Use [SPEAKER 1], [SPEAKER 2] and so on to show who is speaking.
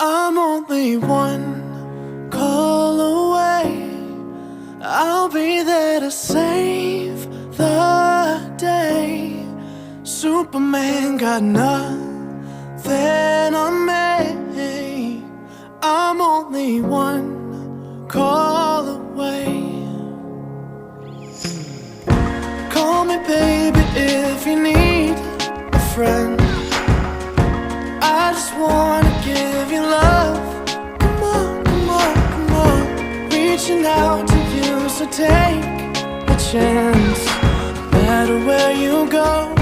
[SPEAKER 1] I'm only one call away. I'll be there to save the day. Superman got nothing on me. I'm only one call away. Call me baby if you need a friend. I just wanna give you love. Come on, come on, come on. Reaching out to you, so take a chance. No matter where you go,